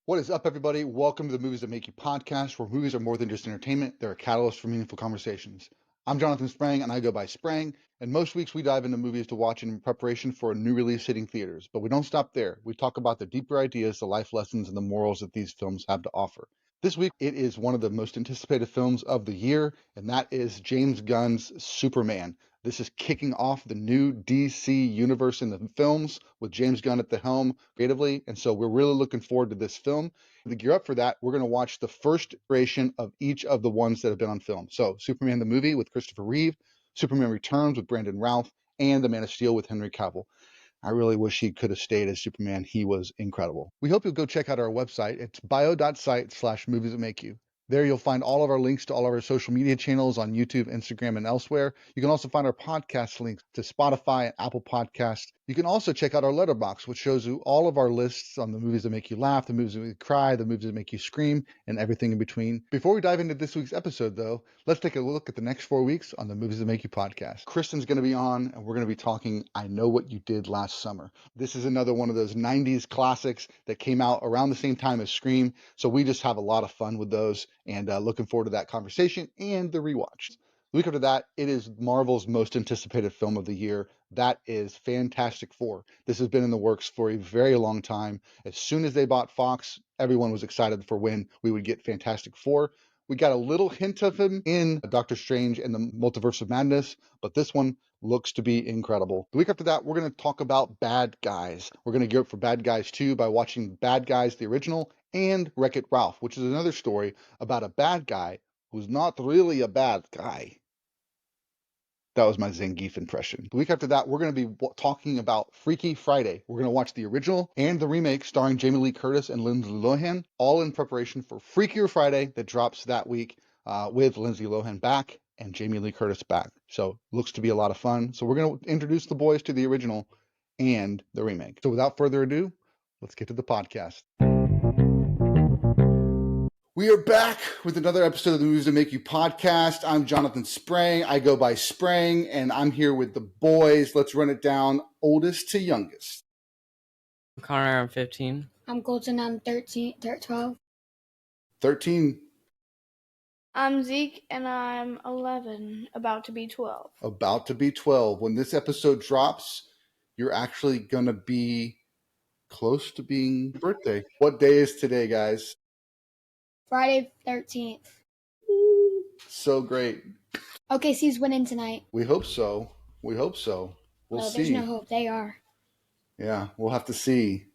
What is up, everybody? Welcome to the Movies That Make You podcast, where movies are more than just entertainment. They're a catalyst for meaningful conversations. I'm Jonathan Sprang, and I go by Sprang. And most weeks we dive into movies to watch in preparation for a new release hitting theaters. But we don't stop there. We talk about the deeper ideas, the life lessons, and the morals that these films have to offer. This week, it is one of the most anticipated films of the year, and that is James Gunn's Superman. This is kicking off the new DC universe in the films with James Gunn at the helm creatively. And so we're really looking forward to this film. To gear up for that, we're going to watch the first iteration of each of the ones that have been on film. So Superman the movie with Christopher Reeve, Superman Returns with Brandon Routh, and The Man of Steel with Henry Cavill. I really wish he could have stayed as Superman. He was incredible. We hope you'll go check out our website. It's bio.site/moviesthatmakeyou. There you'll find all of our links to all of our social media channels on YouTube, Instagram, and elsewhere. You can also find our podcast links to Spotify and Apple Podcasts. You can also check out our letterbox, which shows you all of our lists on the movies that make you laugh, the movies that make you cry, the movies that make you scream, and everything in between. Before we dive into this week's episode, though, let's take a look at the next 4 weeks on the Movies That Make You podcast. Kristen's going to be on, and we're going to be talking I Know What You Did Last Summer. This is another one of those 90s classics that came out around the same time as Scream, so we just have a lot of fun with those, and looking forward to that conversation and the rewatch. The week after that, it is Marvel's most anticipated film of the year. That is Fantastic Four. This has been in the works for a very long time. As soon as they bought Fox, everyone was excited for when we would get Fantastic Four. We got a little hint of him in Doctor Strange and the Multiverse of Madness, but this one looks to be incredible. The week after that, we're going to talk about Bad Guys. We're going to gear up for Bad Guys 2 by watching Bad Guys, the original, and Wreck-It Ralph, which is another story about a bad guy who's not really a bad guy. That was my Zangief impression. The week after that, we're going to be talking about Freaky Friday. We're going to watch the original and the remake starring Jamie Lee Curtis and Lindsay Lohan, all in preparation for Freakier Friday that drops that week with Lindsay Lohan back and Jamie Lee Curtis back. So looks to be a lot of fun. So we're going to introduce the boys to the original and the remake. So without further ado, let's get to the podcast. We are back with another episode of the Movies That Make You podcast. I'm Jonathan Sprang. I go by Sprang, and I'm here with the boys. Let's run it down, oldest to youngest. I'm Connor, I'm 15. I'm Colton, I'm 12. 13. I'm Zeke, and I'm 11, about to be 12. About to be 12. When this episode drops, you're actually going to be close to being your birthday. What day is today, guys? Friday 13th. So great. OKC's winning tonight. We hope so. We'll see. There's no hope. They are. Yeah, we'll have to see.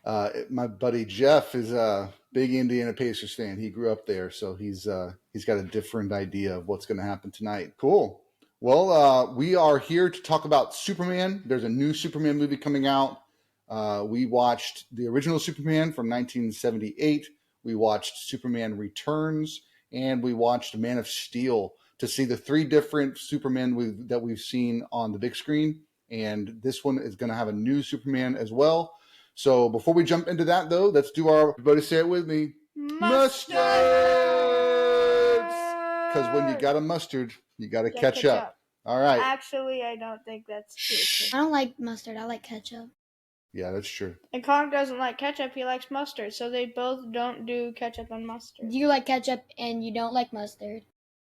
My buddy Jeff is a big Indiana Pacers fan. He grew up there, so he's got a different idea of what's going to happen tonight. Cool. Well, we are here to talk about Superman. There's a new Superman movie coming out. We watched the original Superman from 1978. We watched Superman Returns, and we watched Man of Steel to see the three different Supermen that we've seen on the big screen. And this one is going to have a new Superman as well. So before we jump into that, though, let's do everybody say it with me. Mustard! Because when you got a mustard, you got to catch up. All right. Actually, I don't think that's true. I don't like mustard. I like ketchup. Yeah, that's true. And Connor doesn't like ketchup. He likes mustard. So they both don't do ketchup and mustard. You like ketchup and you don't like mustard.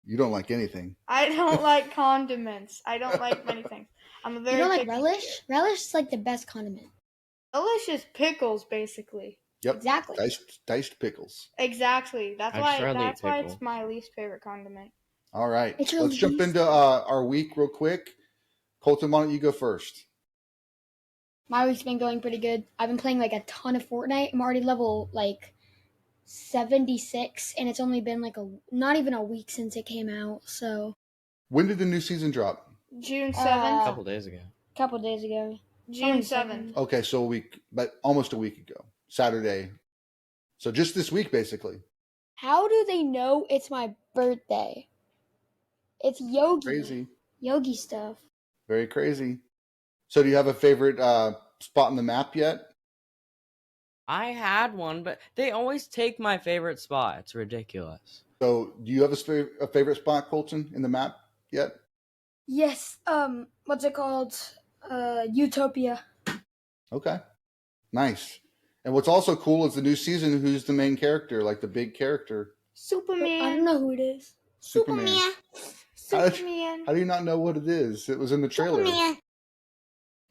You don't like anything. I don't like condiments. I don't like many things. I'm a very You don't like picky relish? eater. Relish is like the best condiment. Relish is pickles, basically. Yep. Exactly. Diced pickles. Exactly. That's I'd why surely eat it's pickle. my least favorite condiment. All right. It's your Let's jump least into our week real quick. Colton, why don't you go first? My week's been going pretty good. I've been playing like a ton of Fortnite. I'm already level like 76, and it's only been like not even a week since it came out. So When did the new season drop? June 7th. A couple days ago. a couple days ago. June 7th. Okay, so almost a week ago. Saturday. So just this week, basically. How do they know it's my birthday? It's Yogi. Crazy. Yogi stuff. Very crazy. So do you have a favorite spot on the map yet? I had one, but they always take my favorite spot. It's ridiculous. So do you have a favorite spot, Colton, in the map yet? Yes. What's it called? Utopia. Okay. Nice. And what's also cool is the new season. Who's the main character? Like the big character? Superman. I don't know who it is. Superman. Superman. How do you not know what it is? It was in the trailer. Superman.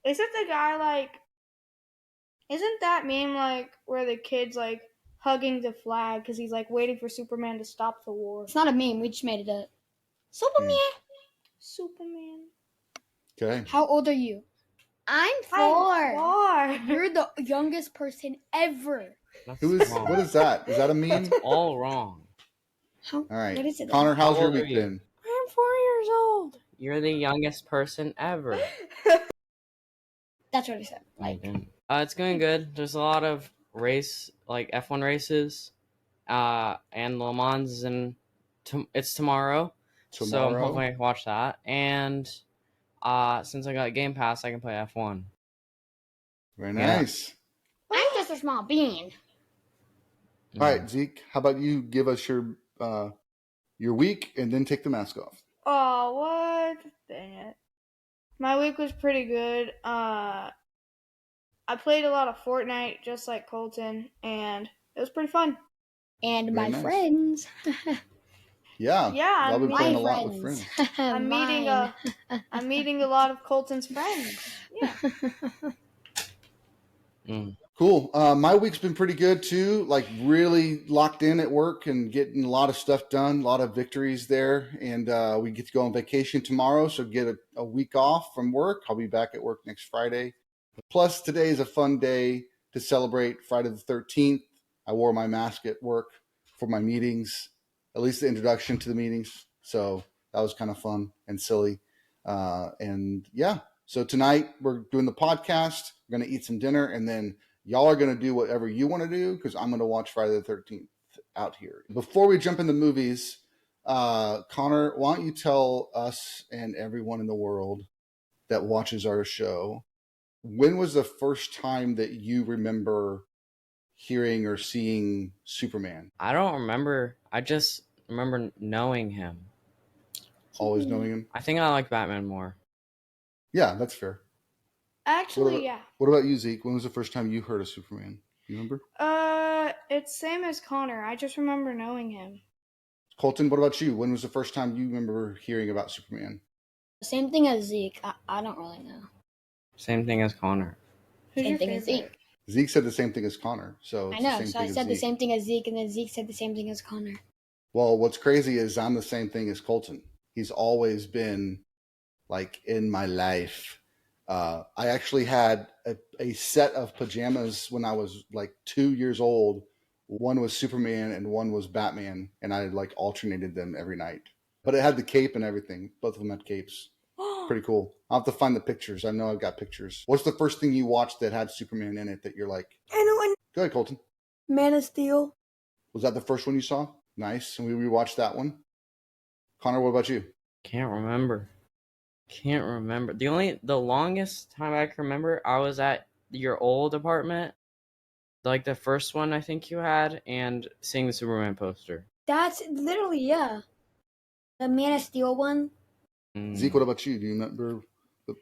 Isn't the guy like? Isn't that meme like where the kid's like hugging the flag because he's like waiting for Superman to stop the war? It's not a meme. We just made it up. Superman. Superman. Okay. How old are you? I'm I'm 4. You're the youngest person ever. That's Who is? wrong. What is that? Is that a meme? That's all wrong. How? All right. What is it? Connor, how's How your old are week you? been? I'm 4 years old. You're the youngest person ever. That's what I said. Like, It's going good. There's a lot of F1 races, and Le Mans is it's tomorrow. So I'm hoping I can watch that. And since I got Game Pass, I can play F1. Very Yeah. nice. I'm just a small bean. All right, Zeke. How about you give us your week and then take the mask off? Oh, what? Dang it. My week was pretty good. I played a lot of Fortnite, just like Colton, and it was pretty fun. And Very my nice. friends. Yeah. Yeah, I've been My playing a friends. lot with friends. I'm meeting I'm meeting a lot of Colton's friends. Yeah. Cool. My week's been pretty good too. Like really locked in at work and getting a lot of stuff done. A lot of victories there, and we get to go on vacation tomorrow, so get a week off from work. I'll be back at work next Friday. Plus, today is a fun day to celebrate Friday the 13th. I wore my mask at work for my meetings, at least the introduction to the meetings. So that was kind of fun and silly. And yeah, so tonight we're doing the podcast. We're going to eat some dinner, and then y'all are going to do whatever you want to do because I'm going to watch Friday the 13th out here. Before we jump into movies, Connor, why don't you tell us and everyone in the world that watches our show, when was the first time that you remember hearing or seeing Superman? I don't remember. I just remember knowing him. Always knowing him? I think I like Batman more. Yeah, that's fair. Actually, yeah. What about you, Zeke? When was the first time you heard of Superman? You remember? It's same as Connor. I just remember knowing him. Colton, what about you? When was the first time you remember hearing about Superman? Same thing as Zeke. I don't really know. Same thing as Connor. Who's Same your thing as favorite? Zeke. Zeke said the same thing as Connor. So it's I know. the same So thing I as said the Zeke. same thing as Zeke, and then Zeke said the same thing as Connor. Well, what's crazy is I'm the same thing as Colton. He's always been like in my life. I actually had a set of pajamas when I was like 2 years old. One was Superman and one was Batman, and I like alternated them every night. But it had the cape and everything. Both of them had capes. Pretty cool. I'll have to find the pictures. I know I've got pictures. What's the first thing you watched that had Superman in it that you're like? I know. Go ahead, Colton. Man of Steel. Was that the first one you saw? Nice. And we rewatched that one. Connor, what about you? Can't remember. The longest time I can remember, I was at your old apartment, like the first one I think you had, and seeing the Superman poster. That's literally, yeah. The Man of Steel one. Zeke, what about you? Do you remember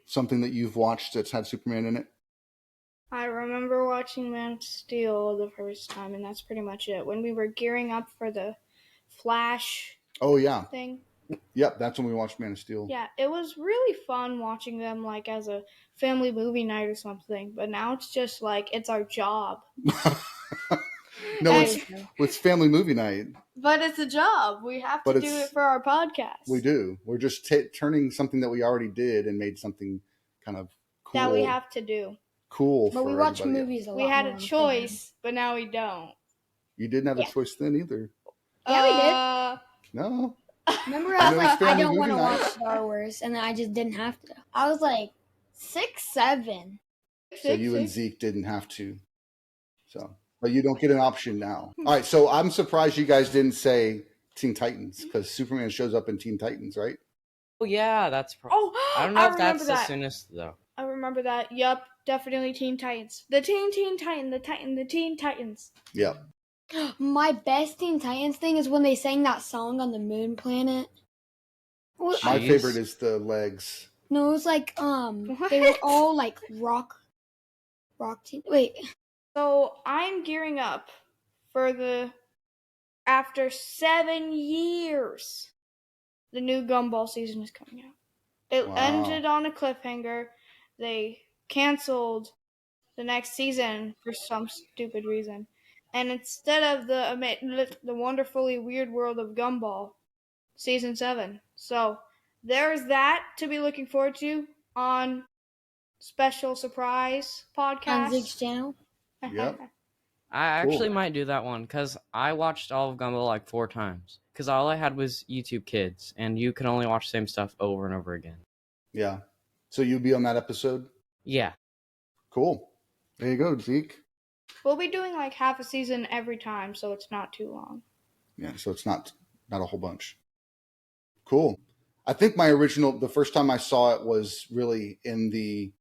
something that you've watched that's had Superman in it? I remember watching Man of Steel the first time, and that's pretty much it. When we were gearing up for the Flash Oh, yeah. thing. Yep, that's when we watched Man of Steel. Yeah, it was really fun watching them like as a family movie night or something. But now it's just like it's our job. No, And- it's family movie night. But it's a job. We have But to do it's- it for our podcast. We do. We're just turning something that we already did and made something kind of cool. That we have to do. Cool. But for we watch everybody. movies a lot. We had more a on choice, but now we don't. You didn't have a Yeah. choice then either. Yeah, we did. No. Film. Remember, I I know was it's like, I family don't want to movie watch night. Star Wars, and then I just didn't have to. I was like 6, 7. So you and Zeke didn't have to. So, but you don't get an option now. All right. So I'm surprised you guys didn't say Teen Titans because Superman shows up in Teen Titans, right? Oh yeah, that's. Oh, I don't know if that's remember the that. soonest though. I remember that. Yup, definitely Teen Titans. The Teen Titans. Yep. My best Teen Titans thing is when they sang that song on the moon planet. Well, My Jeez. favorite is the legs. no, it was like they were all like rock team. Wait, So I'm gearing up for after 7 years, the new Gumball season is coming out. It ended on a cliffhanger. They canceled the next season for some stupid reason. And instead of the wonderfully weird world of Gumball, season 7. So there's that to be looking forward to on special surprise podcast. On Zeke's channel. Yep. I actually might do that one because I watched all of Gumball like 4 times because all I had was YouTube Kids, and you can only watch the same stuff over and over again. Yeah. So you'll be on that episode? Yeah. Cool. There you go, Zeke. We'll be doing like half a season every time, so it's not too long. Yeah, so it's not a whole bunch. Cool. I think the first time I saw it was really in the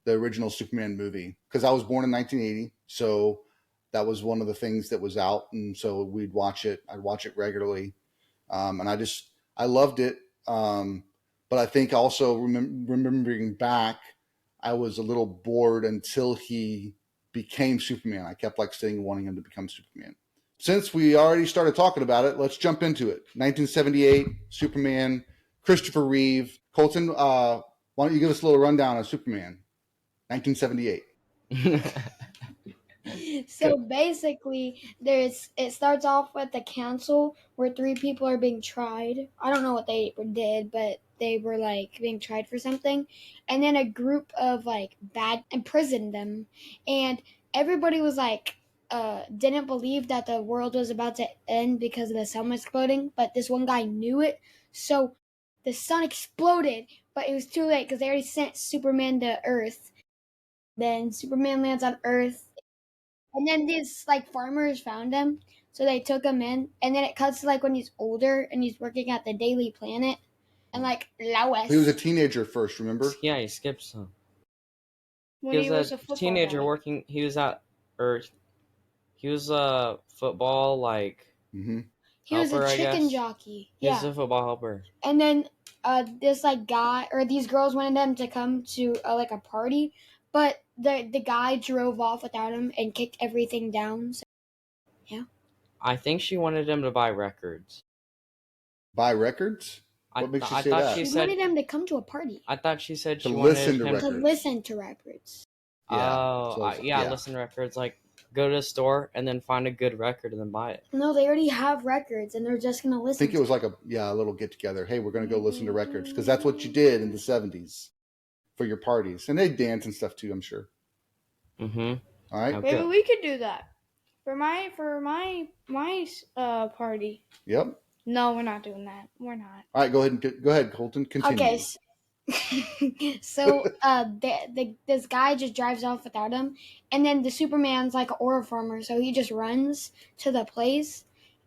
original Superman movie because I was born in 1980, so that was one of the things that was out, and so we'd watch it. I'd watch it regularly, and I loved it. But I think also remembering back, I was a little bored until he became Superman. I kept wanting him to become Superman. Since we already started talking about it, let's jump into it. 1978, Superman, Christopher Reeve. Colton, why don't you give us a little rundown of Superman, 1978? So basically, it starts off with the council where 3 people are being tried. I don't know what they did, but they were like being tried for something. And then a group of like bad imprisoned them. And everybody was like, didn't believe that the world was about to end because of the sun exploding. But this one guy knew it. So the sun exploded, but it was too late because they already sent Superman to Earth. Then Superman lands on Earth. And then these like farmers found him, so they took him in. And then it cuts to like when he's older and he's working at the Daily Planet, and like Lois. He was a teenager first, remember? Yeah, he skipped some. When he was a teenager guy. working. He was he was a football like. Mm-hmm. He was a chicken jockey. He was a football helper. And then this like guy or these girls wanted him to come to like a party. But the guy drove off without him and kicked everything down. So, yeah. I think she wanted him to buy records. Buy records? What makes you say that? She wanted him to come to a party. I thought she said she wanted him to listen to records. Yeah. Listen to records. Like, go to the store and then find a good record and then buy it. No, they already have records and they're just going to listen. I think it was like a little get together. Hey, we're going to go listen to records because that's what you did in the 70s. For your parties, and they dance and stuff too, I'm sure. Mm-hmm. All right. Maybe we could do that for my party. Yep. No, we're not doing that. We're not. All right, go ahead, Colton. Continue. Okay. So this guy just drives off without him, and then the Superman's like an ore farmer, so he just runs to the place,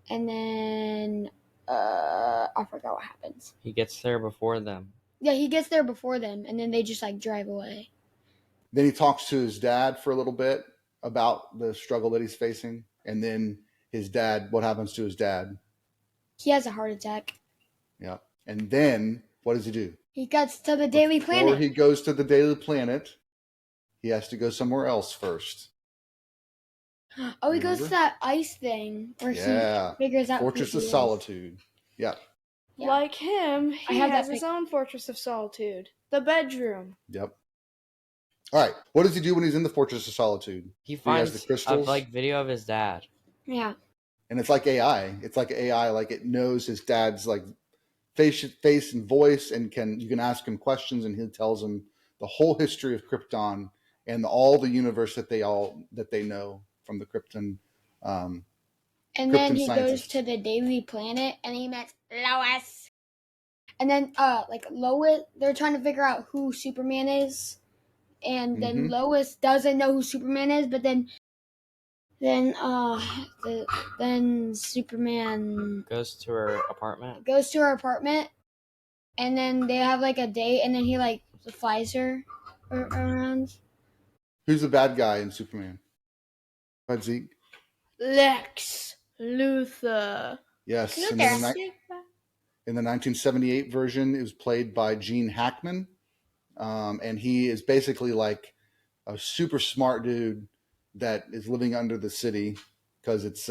and then I forgot what happens. He gets there before them. Yeah, he gets there before them, and then they just like drive away. Then he talks to his dad for a little bit about the struggle that he's facing, and then his dad. What happens to his dad? He has a heart attack. Yeah, and then what does he do? He gets to the Daily Planet. Before he goes to the Daily Planet, he has to go somewhere else first. Oh, he goes to that ice thing where he figures out Fortress of Solitude. Yeah. Yeah. Like him, he has his own Fortress of Solitude. The bedroom. Yep. All right. What does he do when he's in the Fortress of Solitude? He finds the crystals. A video of his dad. Yeah. And it's like AI. It's like AI, like it knows his dad's like face and voice, and you can ask him questions, and he tells him the whole history of Krypton and all the universe that they know from the Krypton. And then he goes to the Daily Planet, and he met Lois. And then, like Lois, they're trying to figure out who Superman is, and then Lois doesn't know who Superman is. But then Superman goes to her apartment. And then they have like a date, and then he like flies her around. Who's the bad guy in Superman? Bud Zeke? Lex Luthor. Yes. In the 1978 version, it was played by Gene Hackman. And he is basically like a super smart dude that is living under the city because it's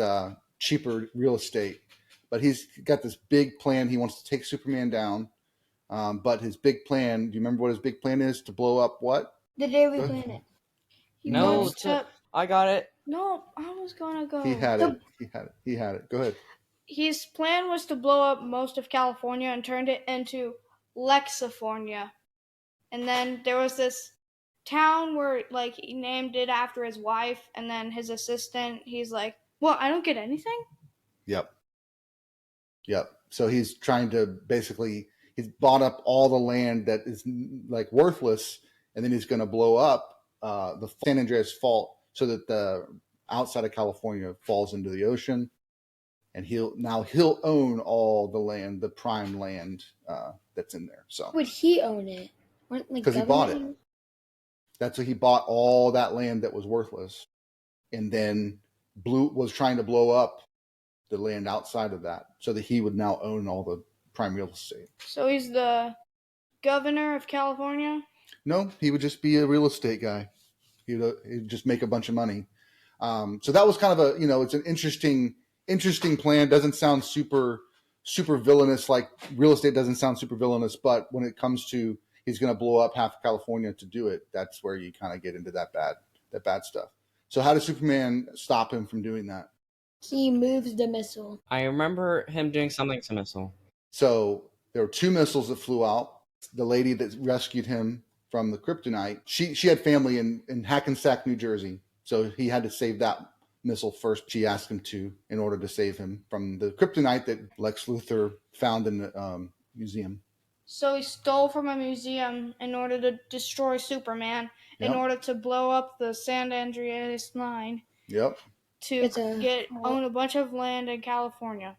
cheaper real estate. But he's got this big plan. He wants to take Superman down. But his big plan, do you remember what his big plan is? To blow up what? The Daily Planet. I got it. No, I was gonna go. He had it. Go ahead. His plan was to blow up most of California and turned it into Lexifornia. And then there was this town where, like, he named it after his wife, and then his assistant, he's like, well, I don't get anything? Yep. So he's trying to basically, he's bought up all the land that is, like, worthless, and then he's going to blow up the San Andreas Fault so that the outside of California falls into the ocean. And he'll own all the land, the prime land that's in there. So would he own it? Because he bought it. That's what he bought, all that land that was worthless, and then was trying to blow up the land outside of that, so that he would now own all the prime real estate. So he's the governor of California? No, he would just be a real estate guy. He'd just make a bunch of money. So that was kind of it's an interesting plan. Doesn't sound super villainous. Like real estate doesn't sound super villainous, but when it comes to he's going to blow up half of California to do it, that's where you kind of get into that bad stuff. So how does Superman stop him from doing that? He moves the missile. I remember him doing something to the missile. So there were 2 missiles that flew out. The lady that rescued him from the kryptonite, she had family in Hackensack, New Jersey. So he had to save that missile first. She asked him to, in order to save him from the kryptonite that Lex Luthor found in the museum. So he stole from a museum in order to destroy Superman, in order to blow up the San Andreas line. Yep. To own a bunch of land in California.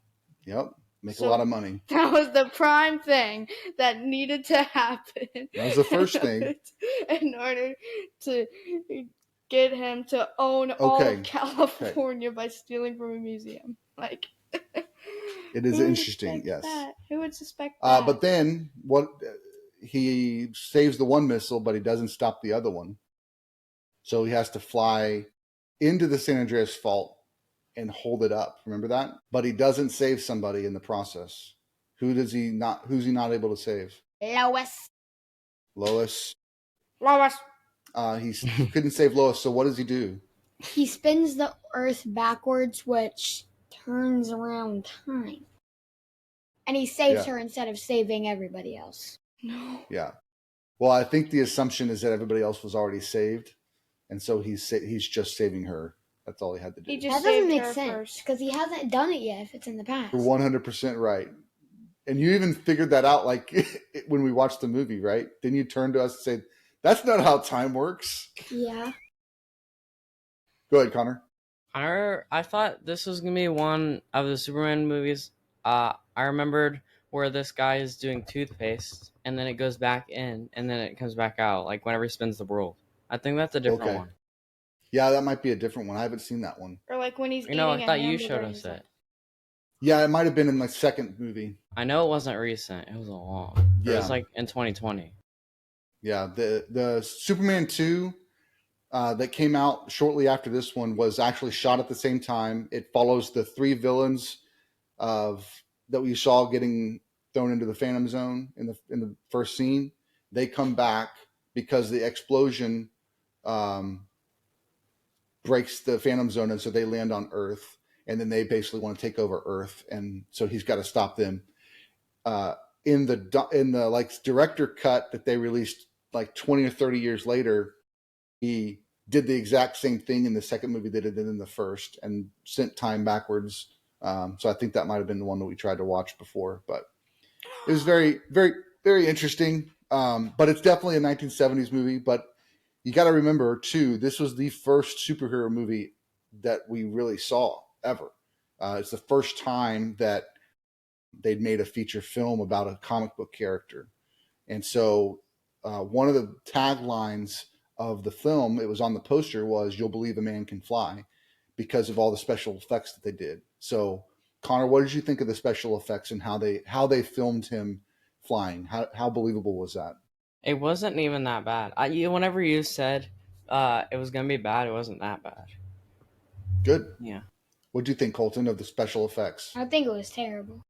Yep. Make a lot of money. That was the prime thing that needed to happen. That was the first thing. In order to get him to own all of California by stealing from a museum. Like, it is interesting, yes. Who would suspect that? But then he saves the one missile, but he doesn't stop the other one. So he has to fly into the San Andreas Fault and hold it up. Remember that? But he doesn't save somebody in the process. Who's he not able to save? Lois. He couldn't save Lois, so what does he do? He spins the Earth backwards, which turns around time. And he saves her instead of saving everybody else. No. Yeah. Well, I think the assumption is that everybody else was already saved, and so he's just saving her. That's all he had to do. That doesn't make sense, because he hasn't done it yet if it's in the past. You're 100% right. And you even figured that out, like, when we watched the movie, right? Then you turn to us and say, that's not how time works. Yeah. Go ahead, Connor. I thought this was going to be one of the Superman movies. I remembered where this guy is doing toothpaste, and then it goes back in, and then it comes back out, like whenever he spins the world. I think that's a different one. Yeah, that might be a different one. I haven't seen that one. Or like when he's eating I thought you hamburger showed us it. Yeah, it might have been in my second movie. I know it wasn't recent. It was a long. It was like in 2020. Yeah, the Superman 2 that came out shortly after this one was actually shot at the same time. It follows the 3 villains that we saw getting thrown into the Phantom Zone in the first scene. They come back because the explosion breaks the Phantom Zone, and so they land on Earth, and then they basically want to take over Earth, and so he's got to stop them. In the like director cut that they released like 20 or 30 years later, he did the exact same thing in the second movie that it did in the first, and sent time backwards. So I think that might have been the one that we tried to watch before, but it was very, very, very interesting. But it's definitely a 1970s movie. But you got to remember too, this was the first superhero movie that we really saw ever. It's the first time that they'd made a feature film about a comic book character. And so one of the taglines of the film, it was on the poster, was "You'll believe a man can fly," because of all the special effects that they did. So Connor, what did you think of the special effects and how they filmed him flying? How believable was that? It wasn't even that bad. Whenever you said it was gonna be bad, it wasn't that bad. Good. Yeah. What do you think, Colton, of the special effects? I think it was terrible.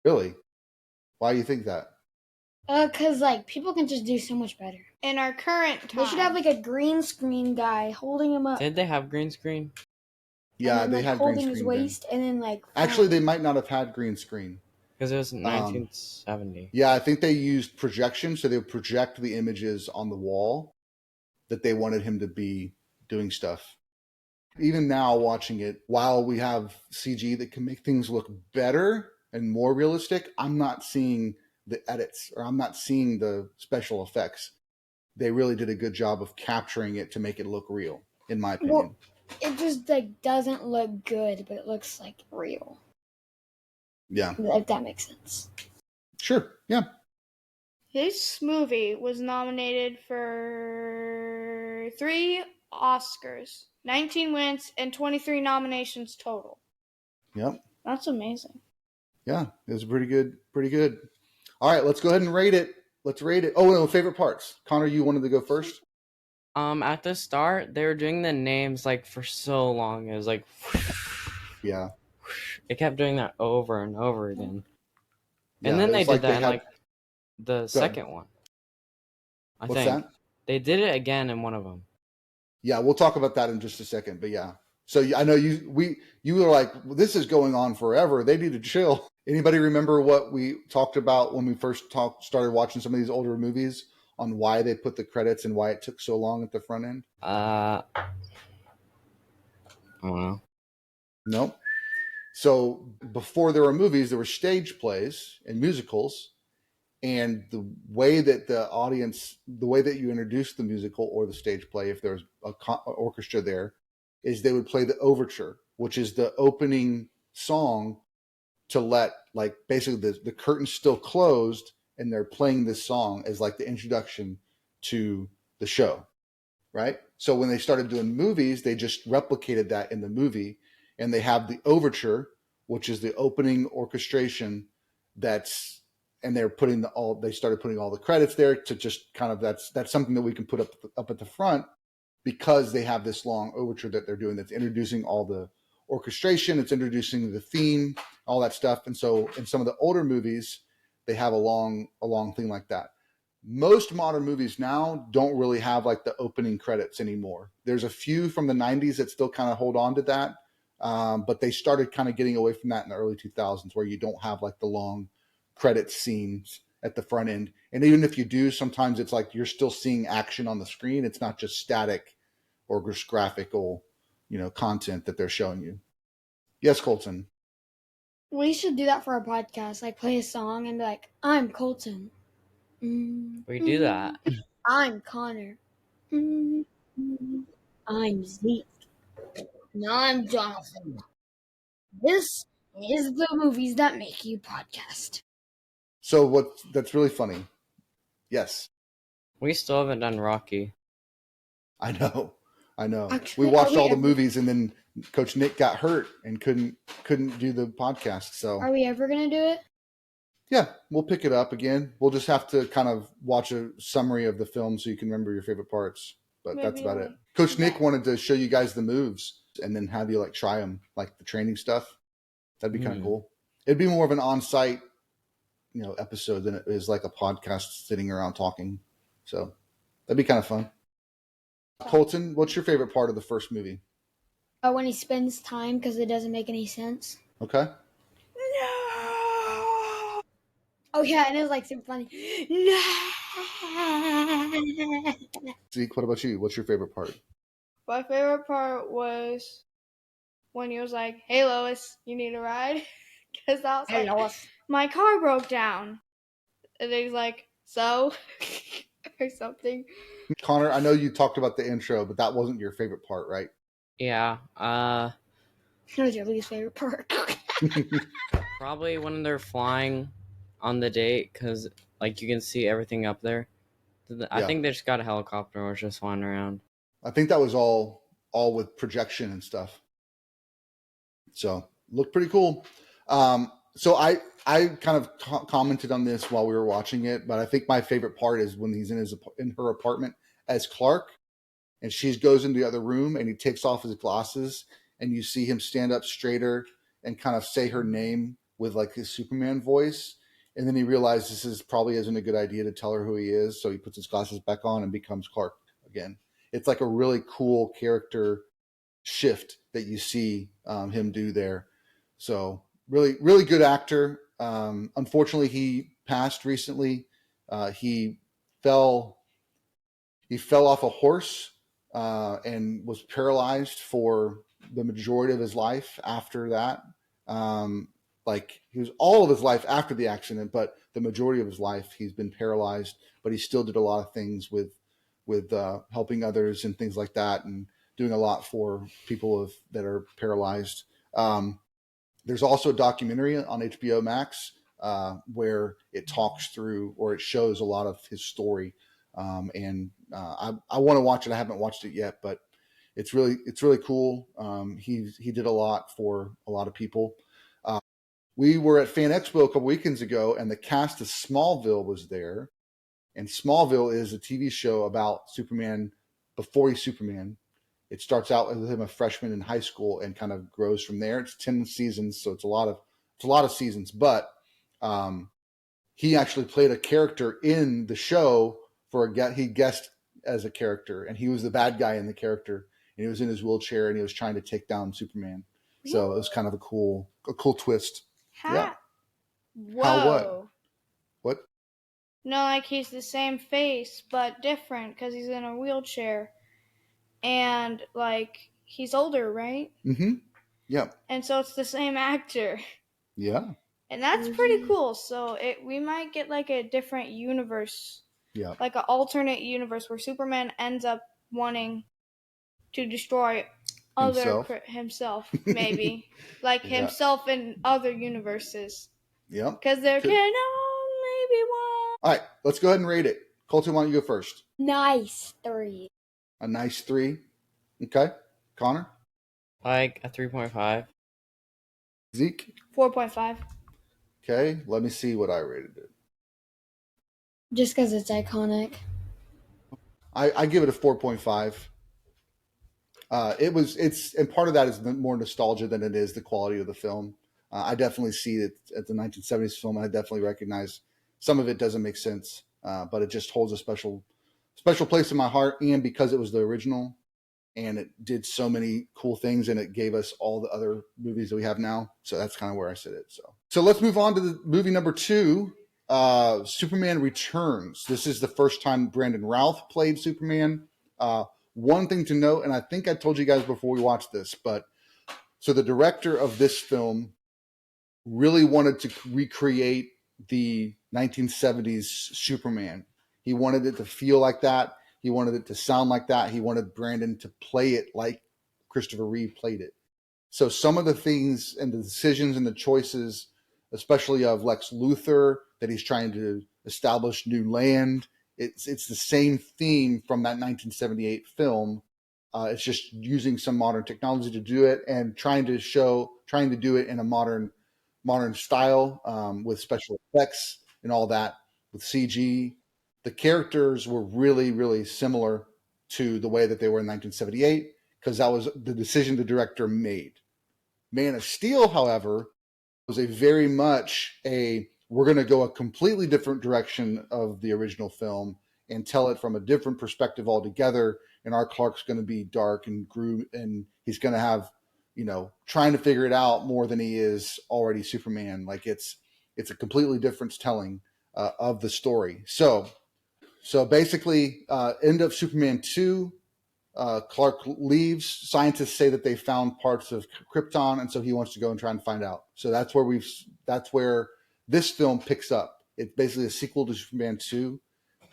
Really? Why do you think that? Cause like people can just do so much better. In our current time, They should have like a green screen guy holding him up. Did they have green screen? Yeah, then, they like, had holding green his screen. waist, and then like. Actually, they might not have had green screen. Because it was 1970. Yeah, I think they used projection, so they would project the images on the wall that they wanted him to be doing stuff. Even now, watching it, while we have CG that can make things look better and more realistic, I'm not seeing the edits, or I'm not seeing the special effects. They really did a good job of capturing it to make it look real, in my opinion. Well, it just like doesn't look good, but it looks like real. Yeah. If that makes sense. Sure. Yeah. this movie was nominated for 3 Oscars, 19 wins, and 23 nominations total. Yep. That's amazing. Yeah, it was pretty good. Pretty good. All right, let's go ahead and rate it. Let's rate it. Oh, no, favorite parts. Connor, you wanted to go first? At the start, they were doing the names like for so long. It was like, Yeah. it kept doing that over and over again. Yeah, And then it they was did like that they in had- like the second one. I What's think that? they did it again in one of them. Yeah, we'll talk about that in just a second. But yeah, so I know you were like, well, this is going on forever. They need to chill. Anybody remember what we talked about when we first started watching some of these older movies on why they put the credits and why it took so long at the front end? I don't know. Nope. So before there were movies, there were stage plays and musicals. And the way that the way that you introduce the musical or the stage play, if there's an orchestra there, is they would play the overture, which is the opening song to let, like, basically the curtain's still closed and they're playing this song as like the introduction to the show, right? So when they started doing movies, they just replicated that in the movie, and they have the overture, which is the opening orchestration and they started putting all the credits there to just kind of, that's something that we can put up at the front, because they have this long overture that they're doing that's introducing all the orchestration, it's introducing the theme, all that stuff. And so in some of the older movies, they have a long thing like that. Most modern movies now don't really have like the opening credits anymore. There's a few from the 90s that still kind of hold on to that, but they started kind of getting away from that in the early 2000s, where you don't have like the long credit scenes at the front end. And even if you do, sometimes it's like you're still seeing action on the screen. It's not just static or just graphical, content that they're showing you. Yes, Colton. We should do that for our podcast. Like play a song and be like, "I'm Colton." We do that. I'm Connor. I'm Zeke. And I'm Jonathan. This is the Movies That Make You podcast. So that's really funny. Yes. We still haven't done Rocky. I know. Actually, We watched all the movies, and then Coach Nick got hurt and couldn't do the podcast. So Are we ever gonna do it? yeah, we'll pick it up again. We'll just have to kind of watch a summary of the film so you can remember your favorite parts. But that's about it. Coach Nick wanted to show you guys the moves and then have you like try them, like the training stuff. That'd be kind of cool. It'd be more of an on-site, episode than it is like a podcast sitting around talking. So that'd be kind of fun. Colton, what's your favorite part of the first movie? When he spends time because it doesn't make any sense. Okay. No. Oh yeah, and it was like super funny. No. Zeke, what about you? What's your favorite part? My favorite part was when he was like, "Hey Lois, you need a ride?" Because that was Hey, like, Lois. my car broke down. And then he's like, "So?" or something. Connor, I know you talked about the intro, but that wasn't your favorite part, right? Yeah. What was your least favorite part? Probably when they're flying on the date, because like you can see everything up there. I think they just got a helicopter or was just flying around. I think that was all with projection and stuff. So looked pretty cool. So I kind of commented on this while we were watching it, but I think my favorite part is when he's in her apartment as Clark, and she goes into the other room, and he takes off his glasses, and you see him stand up straighter and kind of say her name with like his Superman voice. And then he realizes this probably isn't a good idea to tell her who he is. So he puts his glasses back on and becomes Clark again. It's like a really cool character shift that you see him do there. So really, really good actor. Unfortunately, he passed recently. He fell off a horse and was paralyzed for the majority of his life after that. Like he was all of his life after the accident, but the majority of his life he's been paralyzed. But he still did a lot of things with helping others and things like that, and doing a lot for people that are paralyzed. There's also a documentary on HBO Max where it talks through, or it shows a lot of his story. And I want to watch it. I haven't watched it yet, but it's really cool. He did a lot for a lot of people. We were at Fan Expo a couple weekends ago, and the cast of Smallville was there. And Smallville is a TV show about Superman before he's Superman. It starts out with him a freshman in high school and kind of grows from there. It's 10 seasons, so it's a lot of seasons. But he actually played a character in the show he guessed as a character, and he was the bad guy in the character, and he was in his wheelchair and he was trying to take down Superman. So it was kind of a cool twist. Yeah. Whoa. How what? No, like he's the same face but different because he's in a wheelchair, and like he's older, right? Mm-hmm. Yeah. And so it's the same actor. Yeah. And that's pretty cool. So we might get like a different universe. Yeah. Like an alternate universe where Superman ends up wanting to destroy himself maybe. Like himself in other universes. Yeah. Because there can only be one. All right, let's go ahead and rate it. Colton, why don't you go first? Nice 3. A nice 3. Okay. Connor? Like a 3.5. Zeke? 4.5. Okay, let me see what I rated it. Just because it's iconic. I give it a 4.5. And part of that is more nostalgia than it is the quality of the film. I definitely see it at the 1970s film, and I definitely recognize some of it doesn't make sense, but it just holds a special place in my heart, and because it was the original, and it did so many cool things, and it gave us all the other movies that we have now. So that's kind of where I sit it. So let's move on to the movie number 2, Superman Returns. This is the first time Brandon Routh played Superman. One thing to note, and I think I told you guys before we watched this, but so the director of this film really wanted to recreate the 1970s Superman. He wanted it to feel like that. He wanted it to sound like that. He wanted Brandon to play it like Christopher Reeve played it. So some of the things and the decisions and the choices, especially of Lex Luthor, that he's trying to establish new land, it's the same theme from that 1978 film. It's just using some modern technology to do it, and trying to do it in a modern style, with special effects and all that, with CG. The characters were really, really similar to the way that they were in 1978, because that was the decision the director made. Man of Steel, however, was very much we're going to go a completely different direction of the original film and tell it from a different perspective altogether. And our Clark's going to be dark and and he's going to have, trying to figure it out more than he is already Superman. Like it's a completely different telling of the story. So basically, end of Superman 2, Clark leaves. Scientists say that they found parts of Krypton, and so he wants to go and try and find out. So that's where this film picks up. It's basically a sequel to Superman 2.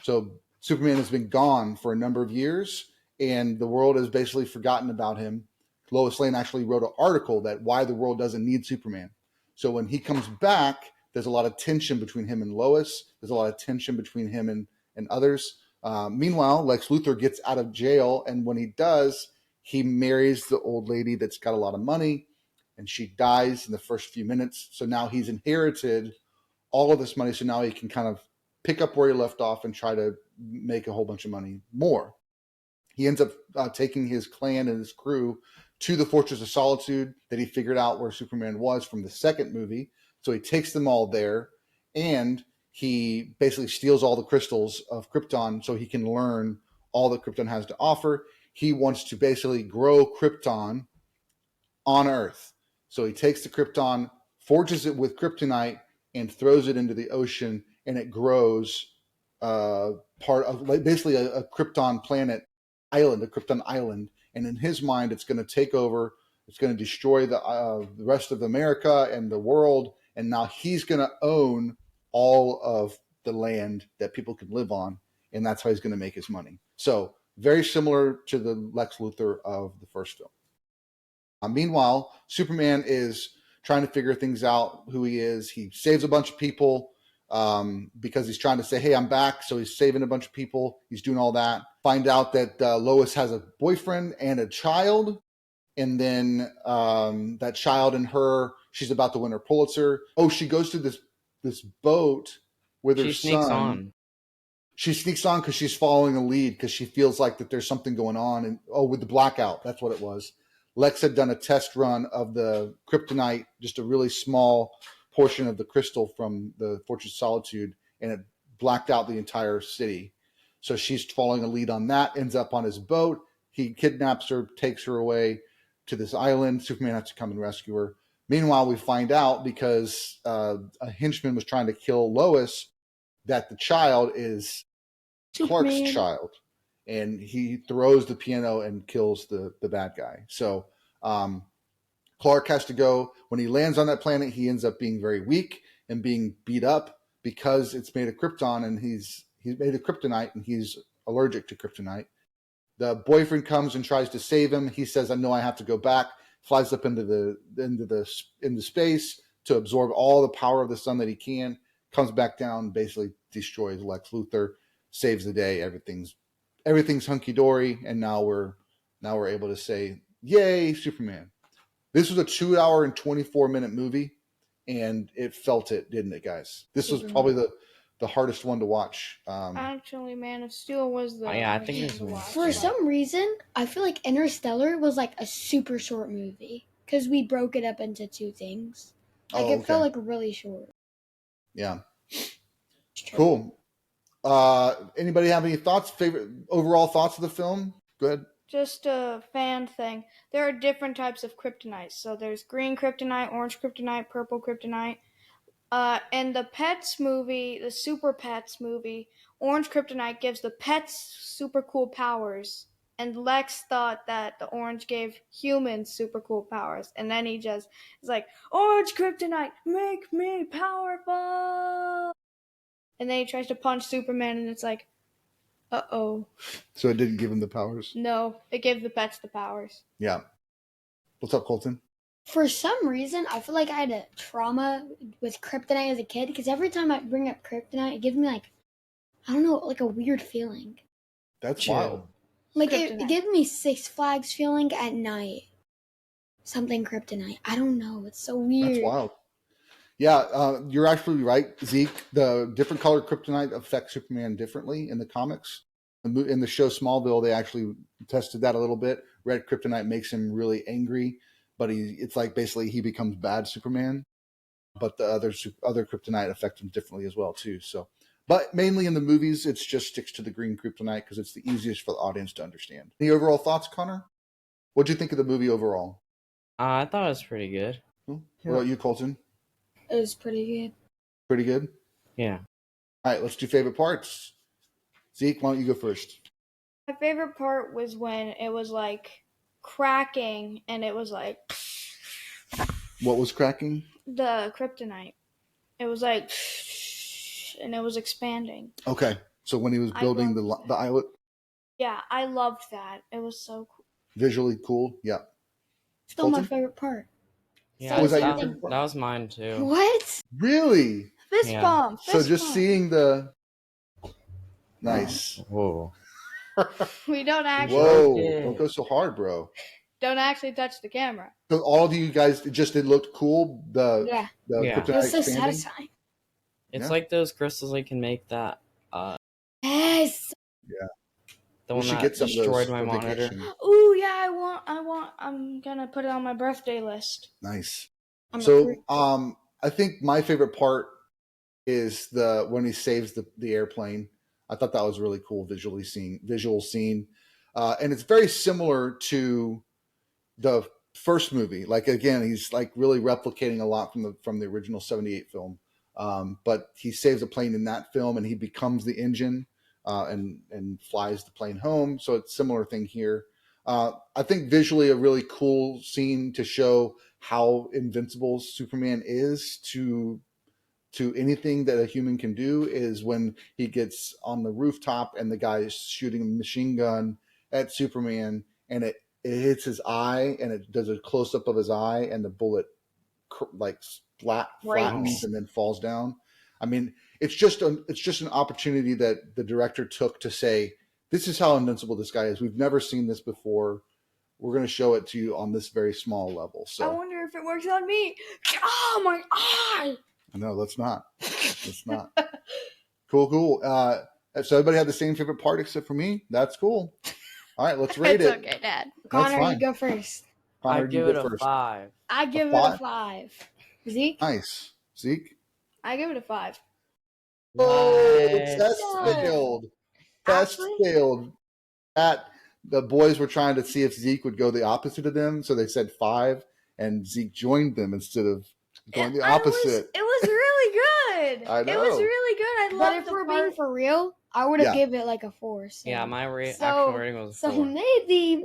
So Superman has been gone for a number of years, and the world has basically forgotten about him. Lois Lane actually wrote an article that why the world doesn't need Superman. So when he comes back, there's a lot of tension between him and Lois. There's a lot of tension between him and others. Meanwhile, Lex Luthor gets out of jail, and when he does, he marries the old lady that's got a lot of money, and she dies in the first few minutes. So now he's inherited all of this money, so now he can kind of pick up where he left off and try to make a whole bunch of money more. He ends up taking his clan and his crew to the Fortress of Solitude that he figured out where Superman was from the second movie. So he takes them all there, and he basically steals all the crystals of Krypton so he can learn all that Krypton has to offer. He wants to basically grow Krypton on Earth. So he takes the Krypton, forges it with kryptonite, and throws it into the ocean, and it grows part of basically a Krypton planet island, a Krypton island. And in his mind, it's going to take over. It's going to destroy the rest of America and the world. And now he's going to own all of the land that people can live on. And that's how he's going to make his money. So very similar to the Lex Luthor of the first film. Meanwhile, Superman is trying to figure things out, who he is. He saves a bunch of people because he's trying to say, hey, I'm back. So he's saving a bunch of people. He's doing all that. Find out that Lois has a boyfriend and a child. And then that child and her, she's about to win her Pulitzer. Oh, she goes to this boat with her son. She sneaks on because she's following a lead because she feels like that there's something going on. And with the blackout, that's what it was. Lex had done a test run of the kryptonite, just a really small portion of the crystal from the Fortress of Solitude, and it blacked out the entire city. So she's following a lead on that, ends up on his boat. He kidnaps her, takes her away to this island. Superman has to come and rescue her. Meanwhile, we find out because a henchman was trying to kill Lois that the child is Clark's child. And he throws the piano and kills the bad guy. So Clark has to go. When he lands on that planet, he ends up being very weak and being beat up because it's made of Krypton, and he's made of kryptonite, and he's allergic to kryptonite. The boyfriend comes and tries to save him. He says, "I know I have to go back." Flies up into space to absorb all the power of the sun that he can. Comes back down, basically destroys Lex Luthor, saves the day. Everything's hunky dory, and now we're able to say, "Yay, Superman!" This was a 2-hour and 24-minute movie, and it felt it, didn't it, guys? This was probably the hardest one to watch. Actually, Man of Steel was the. I think it was for some reason I feel like Interstellar was like a super short movie because we broke it up into two things. It felt like really short. Yeah. Cool. Anybody have any thoughts? Favorite overall thoughts of the film? Go ahead. Just a fan thing. There are different types of kryptonite. So there's green kryptonite, orange kryptonite, purple kryptonite. In the Pets movie, the Super Pets movie, orange kryptonite gives the pets super cool powers. And Lex thought that the orange gave humans super cool powers. And then he just is like, orange kryptonite, make me powerful. And then he tries to punch Superman, and it's like, uh-oh. So it didn't give him the powers? No, it gave the pets the powers. Yeah. What's up, Colton? For some reason, I feel like I had a trauma with kryptonite as a kid, because every time I bring up kryptonite, it gives me like, I don't know, like a weird feeling. That's wild. Like it gives me Six Flags feeling at night. Something kryptonite. I don't know. It's so weird. That's wild. Yeah, you're actually right, Zeke. The different colored kryptonite affects Superman differently in the comics. In the show Smallville, they actually tested that a little bit. Red kryptonite makes him really angry, but it's like basically he becomes bad Superman. But the other kryptonite affects him differently as well too. So, but mainly in the movies, it just sticks to the green kryptonite because it's the easiest for the audience to understand. Any overall thoughts, Connor? What'd you think of the movie overall? I thought it was pretty good. What about you, Colton? It was pretty good. Pretty good? Yeah. All right, let's do favorite parts. Zeke, why don't you go first? My favorite part was when it was like cracking, and it was like... What was cracking? The kryptonite. It was like... and it was expanding. Okay, so when he was building the islet? Yeah, I loved that. It was so cool. Visually cool? Yeah. Still Colton? my favorite part. Yeah, was that was mine too. What? Really? Fist bump. So just seeing the... Nice. Whoa. We don't actually... Whoa, don't go so hard, bro. Don't actually touch the camera. So all of you guys, it looked cool? The kryptonite It was so expanding? satisfying. It's like those crystals they can make that... Yes. Yeah. The one that destroyed my monitor. Ooh, yeah, I'm gonna put it on my birthday list. Nice. So, I think my favorite part is when he saves the airplane. I thought that was really cool visual scene. And it's very similar to the first movie. Like, again, he's like really replicating a lot from the original 78 film. But he saves a plane in that film, and he becomes the engine and flies the plane home. So it's a similar thing here. I think visually a really cool scene to show how invincible Superman is to anything that a human can do is when he gets on the rooftop and the guy is shooting a machine gun at Superman, and it hits his eye, and it does a close up of his eye, and the bullet like flattens and then falls down. I mean, it's just an opportunity that the director took to say, this is how invincible this guy is. We've never seen this before. We're going to show it to you on this very small level. So I wonder if it works on me. Oh, my eye! No, let's not. Let's not. Cool. So everybody had the same favorite part except for me. That's cool. All right, let's rate it. It's okay, Dad. Connor, you go first. Connor, I give it a 5. I give it a 5. Zeke? Nice. Zeke? I give it a 5. Oh, Nice. test failed. Test failed. The boys were trying to see if Zeke would go the opposite of them, so they said 5, and Zeke joined them instead of going the opposite. It was really good. I know. It was really good. But if we're being for real, I would have given it like a 4. So. Yeah, my actual rating was a 4. So maybe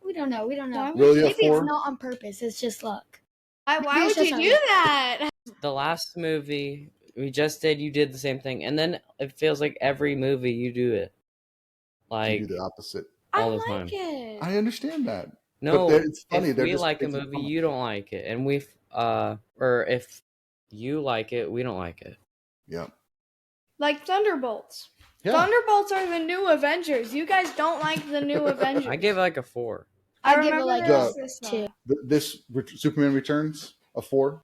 we don't know. Really, maybe it's not on purpose. It's just luck. Why would you do that? The last movie we just did, you did the same thing, and then it feels like every movie you do it. Like you do the opposite all the time. It. I understand that. No, but it's funny. if we like a movie, you don't like it, and or if you like it, we don't like it. Yeah. Like Thunderbolts. Yeah. Thunderbolts are the new Avengers. You guys don't like the new Avengers. I give it like a 4. I give it like a 2. This Superman Returns a 4.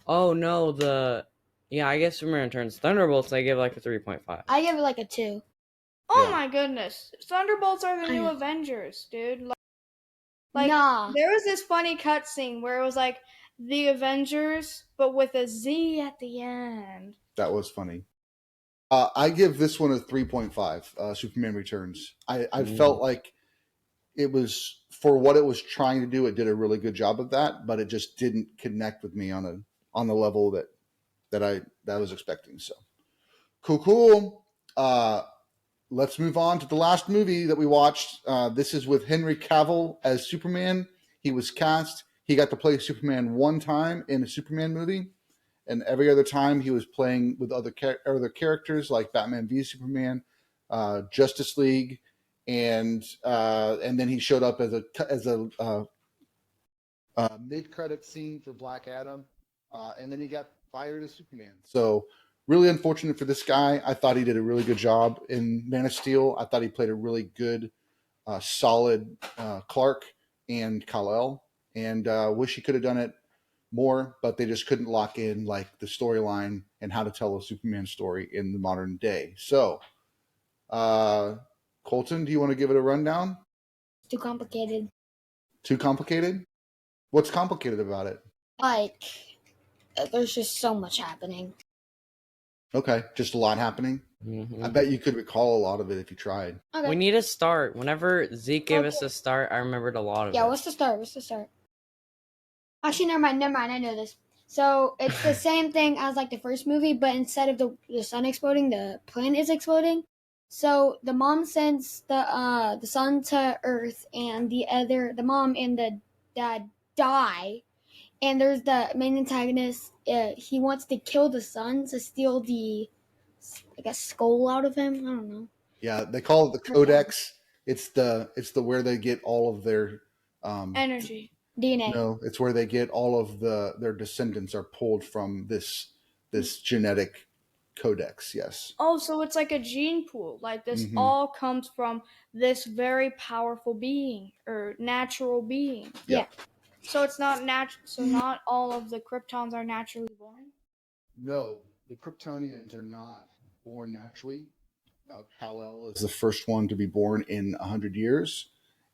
Oh no, I guess Superman Returns. Thunderbolts, I give like a 3.5. I give it like a 2. Oh my goodness. Thunderbolts are the new Avengers, dude. Like nah. There was this funny cutscene where it was like the Avengers, but with a Z at the end. That was funny. I give this one a 3.5, Superman Returns. I felt like it was, for what it was trying to do, it did a really good job of that, but it just didn't connect with me on the level that I was expecting. So cool. Let's move on to the last movie that we watched. This is with Henry Cavill as Superman. He was cast. He got to play Superman one time in a Superman movie, and every other time he was playing with other characters like Batman v Superman, Justice League, and then he showed up as a mid-credit scene for Black Adam, and then he got fired as Superman. So really unfortunate for this guy. I thought he did a really good job in Man of Steel. I thought he played a really good, solid Clark and Kal-El, and wish he could have done it more, but they just couldn't lock in like the storyline and how to tell a Superman story in the modern day. So, Colton, do you want to give it a rundown? Too complicated. Too complicated? What's complicated about it? Like, there's just so much happening. Okay, just a lot happening. Mm-hmm. I bet you could recall a lot of it if you tried. Okay. We need a start. Whenever Zeke gave us a start, I remembered a lot of it. Yeah, what's the start? Actually, never mind. I know this. So it's the same thing as like the first movie, but instead of the sun exploding, the planet is exploding. So the mom sends the son to Earth, and the mom and the dad die. And there's the main antagonist. He wants to kill the son to steal the, I guess, skull out of him. I don't know. Yeah, they call it the Codex. It's the where they get all of their energy. DNA. No, it's where they get all of their descendants are pulled from this genetic codex. Yes. Oh, so it's like a gene pool. Like this all comes from this very powerful being or natural being. Yeah. So it's not natural. So not all of the Kryptons are naturally born. No, the Kryptonians are not born naturally. Kal-El is the first one to be born in 100 years.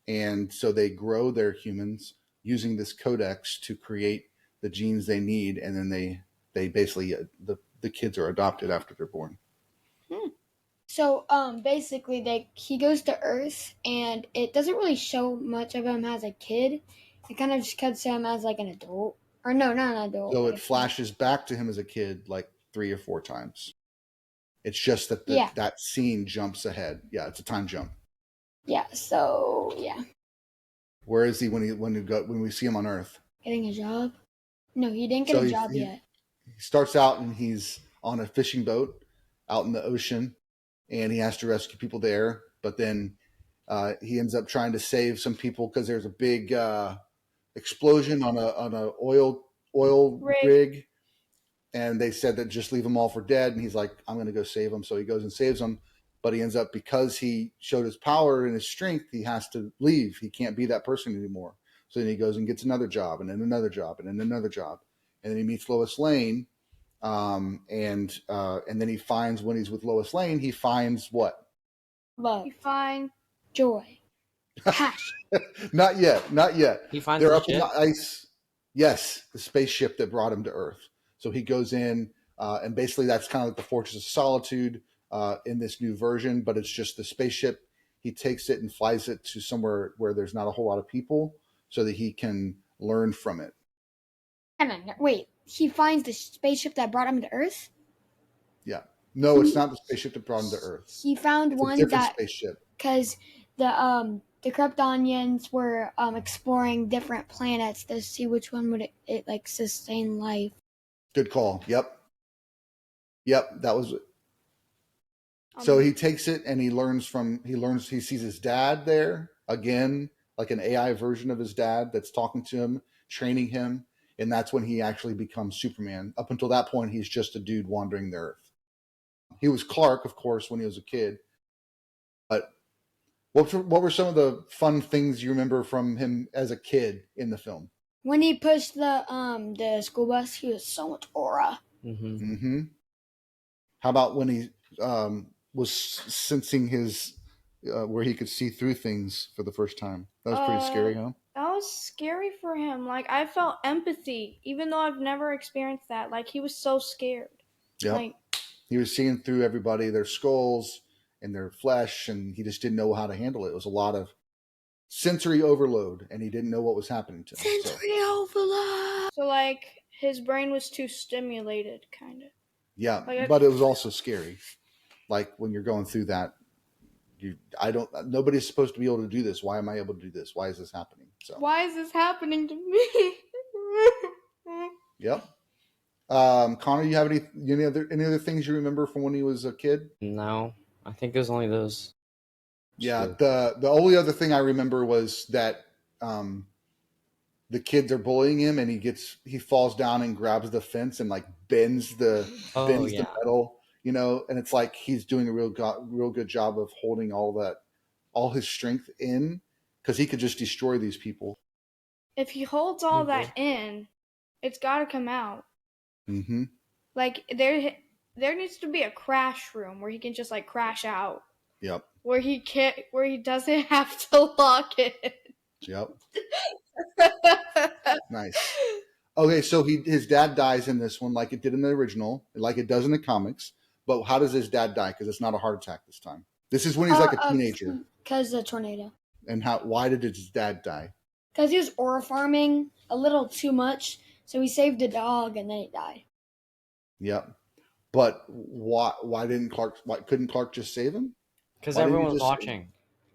And so they grow their humans using this codex to create the genes they need. And then they basically, the kids are adopted after they're born. So basically he goes to Earth, and it doesn't really show much of him as a kid. It kind of just cuts to him as like an adult. Or no, not an adult. So it flashes back to him as a kid like 3 or 4 times. It's just that that scene jumps ahead. Yeah, it's a time jump. Yeah, so yeah. Where is he when we see him on Earth? Getting a job? No, he didn't get a job yet. He starts out and he's on a fishing boat out in the ocean, and he has to rescue people there. But then he ends up trying to save some people because there's a big explosion on a oil rig, and they said that just leave them all for dead. And he's like, I'm going to go save them. So he goes and saves them. But he ends up, because he showed his power and his strength, he has to leave. He can't be that person anymore. So then he goes and gets another job, and then another job, and then another job. And then he meets Lois Lane. And then he finds, when he's with Lois Lane, he finds what? Love. You find joy. Passion. Not yet. He finds They're the up ship? in the ice. Yes, the spaceship that brought him to Earth. So he goes in, and basically that's kind of like the Fortress of Solitude in this new version, but it's just the spaceship. He takes it and flies it to somewhere where there's not a whole lot of people so that he can learn from it. Wait, he finds the spaceship that brought him to Earth? Yeah. No, it's not the spaceship that brought him to Earth. He found It's one a different that spaceship. because the Kryptonians were exploring different planets to see which one would it like sustain life. Good call. Yep, that was it. So he takes it and he sees his dad there again, like an AI version of his dad that's talking to him, training him. And that's when he actually becomes Superman. Up until that point, he's just a dude wandering the Earth. He was Clark, of course, when he was a kid. But what were some of the fun things you remember from him as a kid in the film? When he pushed the school bus, he was so much aura. Mm-hmm. How about when he was sensing his where he could see through things for the first time? That was pretty scary, huh? That was scary for him. Like, I felt empathy, even though I've never experienced that. Like, he was so scared. Yeah. Like, he was seeing through everybody, their skulls and their flesh, and he just didn't know how to handle it. It was a lot of sensory overload, and he didn't know what was happening to him. Sensory overload. So, like, his brain was too stimulated, kind of. Yeah, but it was also scary. Like, when you're going through that, nobody's supposed to be able to do this. Why am I able to do this? Why is this happening? So why is this happening to me? Yep. Connor, you have any other things you remember from when he was a kid? No, I think it was only those. Yeah, the only other thing I remember was that the kids are bullying him, and he falls down and grabs the fence and like bends the metal, and it's like he's doing a real good job of holding all his strength in, because he could just destroy these people. If he holds all that in, it's got to come out. Mm-hmm. Like, there needs to be a crash room where he can just like crash out. Yep. Where he doesn't have to lock it. Yep. Nice. Okay, so his dad dies in this one, like it did in the original, like it does in the comics. But how does his dad die? Because it's not a heart attack this time. This is when he's like a teenager. Because of the tornado. And why did his dad die? Because he was aura farming a little too much, so he saved a dog and then he died. Yep. But why couldn't Clark just save him? Because everyone was watching.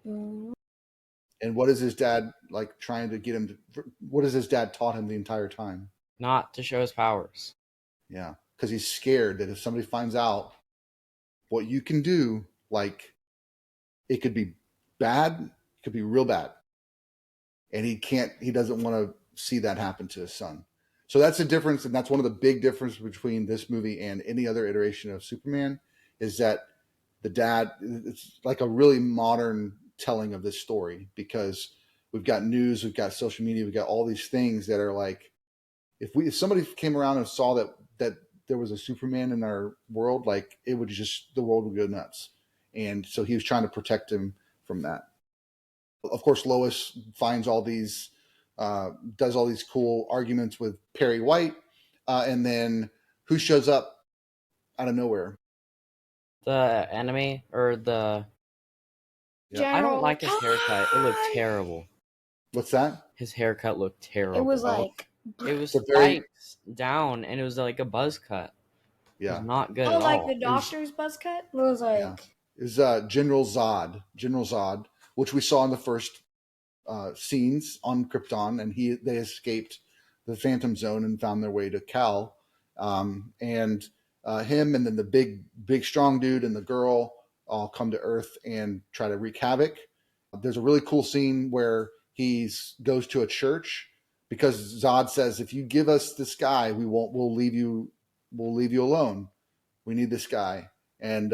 And what is his dad like trying to get him to? What has his dad taught him the entire time? Not to show his powers. Yeah, because he's scared that if somebody finds out what you can do, like it could be bad, it could be real bad, and he doesn't want to see that happen to his son. So that's the difference, and that's one of the big differences between this movie and any other iteration of Superman, is that the dad, it's like a really modern telling of this story, because we've got news, we've got social media, we've got all these things that are like, if somebody came around and saw that there was a Superman in our world, like the world would go nuts. And so he was trying to protect him from that. Of course, Lois finds all these, does all these cool arguments with Perry White. And then who shows up out of nowhere? The enemy or the... Yeah. I don't like his haircut. It looked terrible. What's that? His haircut looked terrible. It was like... It was very... spiked down, and it was like a buzz cut. Yeah. It was not good at all. Like the doctor's buzz cut? It was like... Yeah. It was General Zod, which we saw in the first scenes on Krypton, and they escaped the Phantom Zone and found their way to Cal. And him and then the big strong dude and the girl all come to Earth and try to wreak havoc. There's a really cool scene where he goes to a church because Zod says, if you give us this guy, we'll leave you alone. We need this guy. And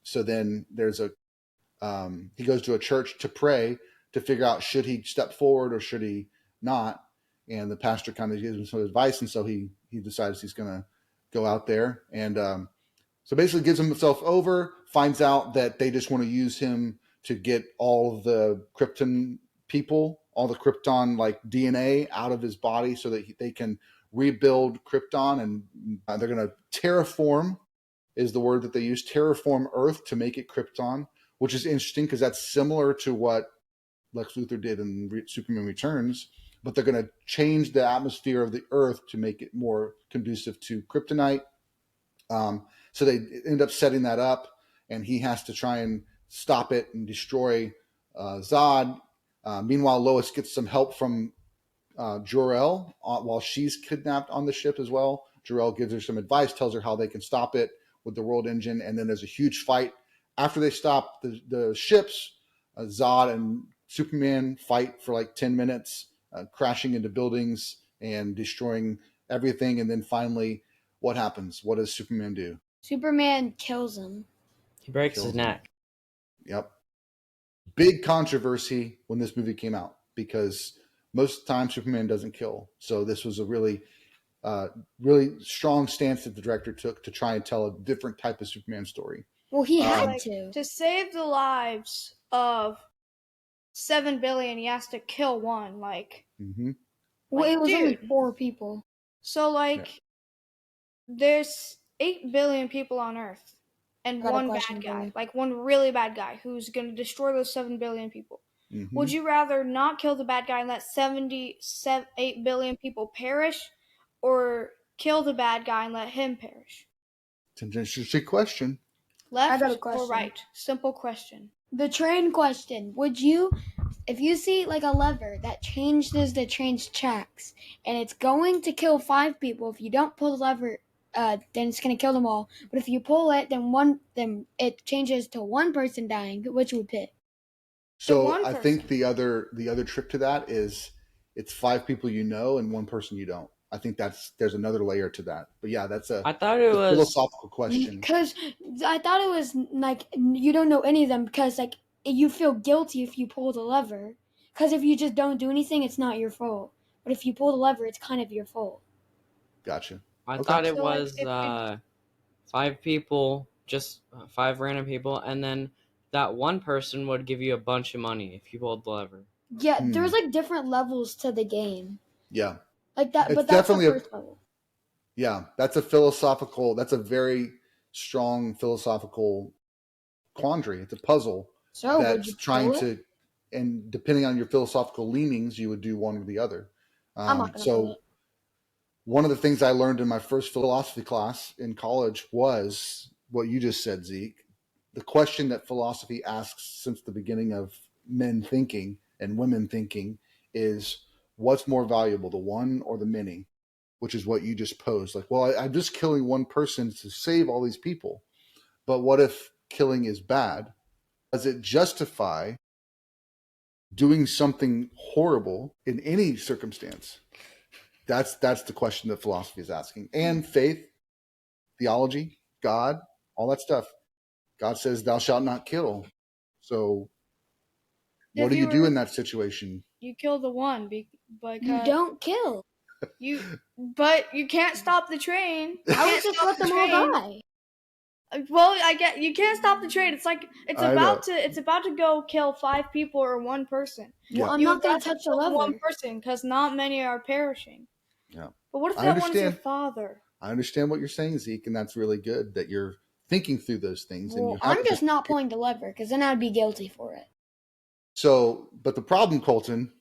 so then there's he goes to a church to pray to figure out should he step forward or should he not. And the pastor kind of gives him some advice. And so he decides he's going to go out there. And so basically gives himself over, finds out that they just want to use him to get all of the Krypton people, all the Krypton like DNA out of his body so that they can rebuild Krypton. And they're going to terraform is the word that they use, terraform Earth to make it Krypton, which is interesting because that's similar to what Lex Luthor did in Superman Returns, but they're going to change the atmosphere of the Earth to make it more conducive to kryptonite. So they end up setting that up, and he has to try and stop it and destroy Zod. Meanwhile, Lois gets some help from Jor-El while she's kidnapped on the ship as well. Jor-El gives her some advice, tells her how they can stop it with the World Engine, and then there's a huge fight. After they stop the ships, Zod and Superman fight for like 10 minutes, crashing into buildings and destroying everything. And then finally, what happens? What does Superman do? Superman kills him. He breaks his neck. Yep. Big controversy when this movie came out because most of the time Superman doesn't kill. So this was a really strong stance that the director took to try and tell a different type of Superman story. Well, he had Like, to. To save the lives of 7 billion, he has to kill one. Like, Well, it was dude. only 4 people. So, like, there's 8 billion people on Earth and one bad guy. Like, one really bad guy who's going to destroy those 7 billion people. Would you rather not kill the bad guy and let 8 billion people perish, or kill the bad guy and let him perish? It's an interesting question. Left I got a question. or right? Simple question. The train question. Would you, if you see like a lever that changes the train's tracks and it's going to kill 5 people, if you don't pull the lever, then it's going to kill them all. But if you pull it, then it changes to 1 person dying. Which would pick? So I think the other trick to that is it's 5 people you know and 1 person you don't. I think there's another layer to that. But yeah, that's a philosophical question. Because I thought it was like you don't know any of them because like you feel guilty if you pull the lever. Because if you just don't do anything, it's not your fault. But if you pull the lever, it's kind of your fault. Gotcha. I thought it was 5 people, just 5 random people, and then that 1 person would give you a bunch of money if you pulled the lever. Yeah, there's like different levels to the game. Yeah. Like that, it's but that's definitely the first level. Yeah, that's a very strong philosophical quandary. It's a puzzle that's trying to, and depending on your philosophical leanings, you would do one or the other. I'm not gonna pull it. One of the things I learned in my first philosophy class in college was what you just said, Zeke. The question that philosophy asks since the beginning of men thinking and women thinking is, what's more valuable, the one or the many? Which is what you just posed. Like, well, I'm just killing 1 person to save all these people. But what if killing is bad? Does it justify doing something horrible in any circumstance? That's the question that philosophy is asking. And faith, theology, God, all that stuff. God says, thou shalt not kill. So what do you do in that situation? You kill the one, because you don't kill. But you can't stop the train. I would just let them all die. Well, I get you can't stop the train. It's like it's about to go kill 5 people or 1 person. Yeah. Well, I'm not going to touch the lever. 1 person because not many are perishing. Yeah. But what if that one's your father? I understand what you're saying, Zeke, and that's really good that you're thinking through those things. Well, and I'm just not pulling the lever because then I'd be guilty for it. So, but the problem, Colton,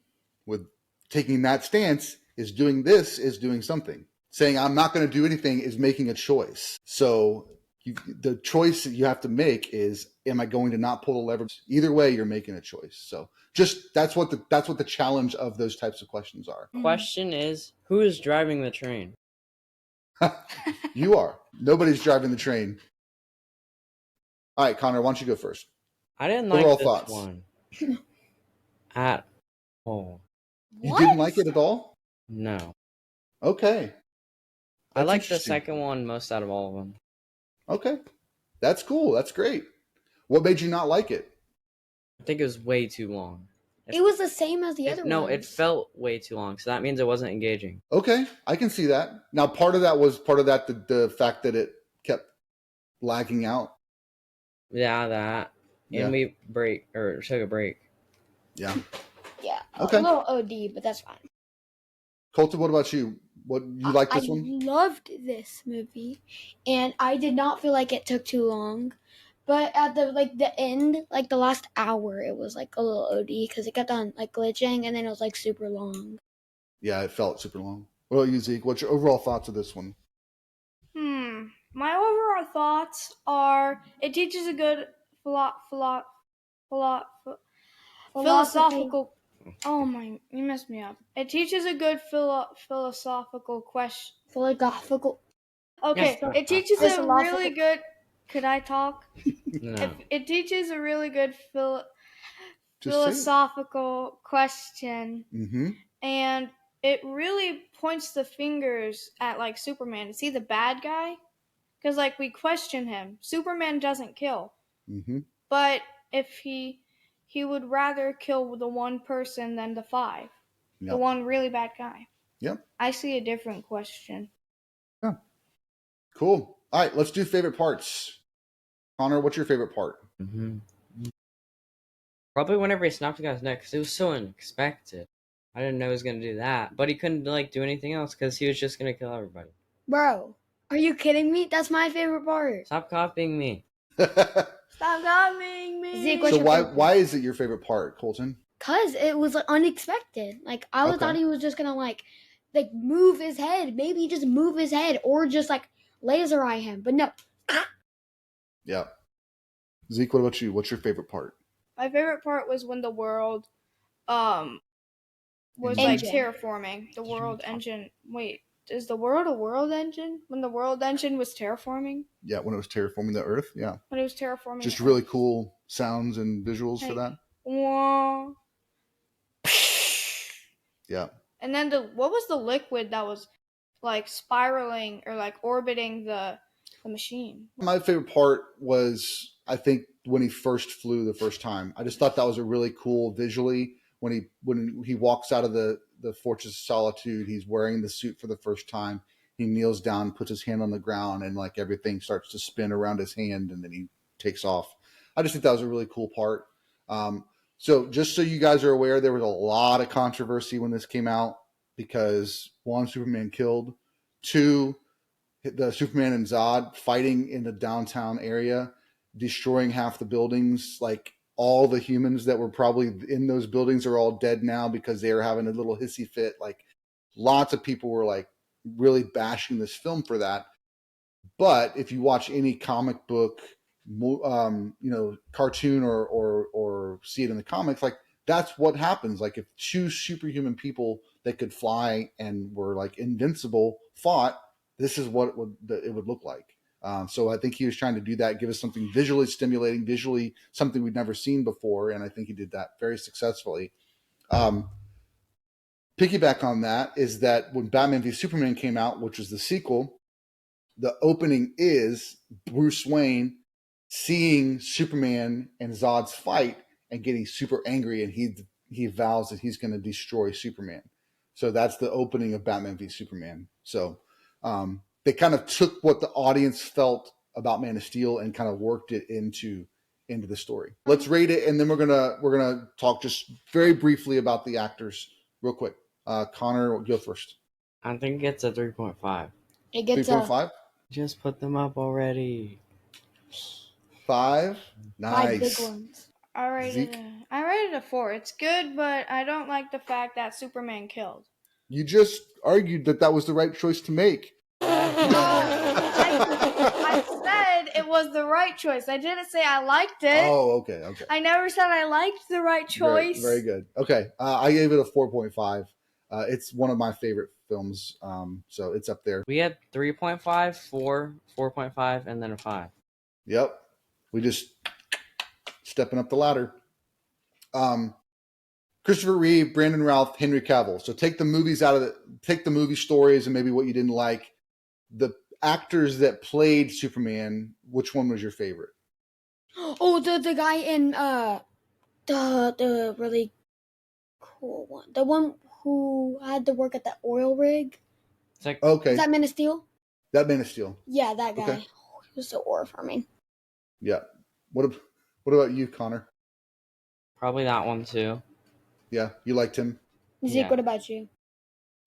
with taking that stance is doing something. Saying I'm not going to do anything is making a choice. So the choice that you have to make is, am I going to not pull the lever? Either way, you're making a choice. So just that's what the challenge of those types of questions are. Question is, who is driving the train? You are. Nobody's driving the train. All right, Connor, why don't you go first? I didn't like Overall this thoughts. one at all. You didn't like it at all? No. Okay. I like the second one most out of all of them. Okay. That's cool. That's great. What made you not like it? I think it was way too long. It was the same as the other one. No, it felt way too long, so that means it wasn't engaging. Okay, I can see that. Now, part of that the fact that it kept lagging out. Yeah, that. And we took a break. Yeah. Yeah. Okay. A little OD, but that's fine. Colton, what about you? What you like this one? I loved this movie, and I did not feel like it took too long. But at the end, like the last hour, it was like a little OD because it kept on like glitching, and then it was like super long. Yeah, it felt super long. What about you, Zeke? What's your overall thoughts of this one? My overall thoughts are it teaches a good philosophical. Oh my, you messed me up. It teaches a good philosophical question. Philosophical. Okay, it teaches a really good. Could I talk? No. It teaches a really good philosophical question, and it really points the fingers at like Superman. Is he the bad guy? Because like we question him. Superman doesn't kill, but if he would rather kill the 1 person than the 5, the one really bad guy. Yep. I see a different question. Yeah. Cool. All right, let's do favorite parts. Connor, what's your favorite part? Probably whenever he snapped the guy's neck, because it was so unexpected. I didn't know he was going to do that. But he couldn't like do anything else because he was just going to kill everybody. Bro, are you kidding me? That's my favorite part. Stop copying me. Stop copying me. Zeke, so why is it your favorite part, Colton? Because it was like unexpected. Like I thought he was just going to like move his head. Maybe just move his head or just like laser eye him. But no. Yeah. Zeke, what about you? What's your favorite part? My favorite part was when the world was like terraforming. The world engine. Wait, is the world a world engine? When the world engine was terraforming? Yeah, when it was terraforming the Earth. Yeah. When it was terraforming. Just really cool sounds and visuals for that. Wah. Yeah. And then what was the liquid that was like spiraling or like orbiting the machine? My favorite part was, I think, when he first flew the first time. I just thought that was a really cool visually. When he walks out of the Fortress of Solitude, he's wearing the suit for the first time. He kneels down, puts his hand on the ground, and like everything starts to spin around his hand, and then he takes off. I just think that was a really cool part. So just so you guys are aware, there was a lot of controversy when this came out because 1, Superman killed, 2, the Superman and Zod fighting in the downtown area, destroying half the buildings. Like all the humans that were probably in those buildings are all dead now because they were having a little hissy fit. Like lots of people were like really bashing this film for that. But if you watch any comic book, cartoon or see it in the comics, like that's what happens. Like if 2 superhuman people that could fly and were like invincible fought, this is what it would look like. So I think he was trying to do that, give us something visually stimulating, visually something we'd never seen before, and I think he did that very successfully. Piggyback on that is that when Batman v Superman came out, which was the sequel, the opening is Bruce Wayne seeing Superman and Zod's fight and getting super angry, and he vows that he's going to destroy Superman. So that's the opening of Batman v Superman. So they kind of took what the audience felt about Man of Steel and kind of worked it into the story. Let's rate it, and then we're gonna talk just very briefly about the actors real quick. Connor, go first. I think it's a 3.5. It gets 3.5. Just put them up already. 5. Nice. 5 big ones. I rated it a 4. It's good, but I don't like the fact that Superman killed. You just argued that was the right choice to make. I said it was the right choice. I didn't say I liked it. Oh, okay. I never said I liked the right choice. Very good. Okay, I gave it a 4.5. It's one of my favorite films, so it's up there. We had 3.5, 4, 4.5, and then a 5. Yep, we just stepping up the ladder. Christopher Reeve, Brandon Routh, Henry Cavill. So take the movies out of take the movie stories and maybe what you didn't like. The actors that played Superman, which one was your favorite? Oh, the guy in the really cool one. The one who had to work at the oil rig. It's like, Okay. Is that Man of Steel? That Man of Steel. Yeah, that guy. Okay. Oh, he was so horrifying. Yeah. What about you, Connor? probably that one too. Yeah, you liked him? Zeke, Yeah. what about you?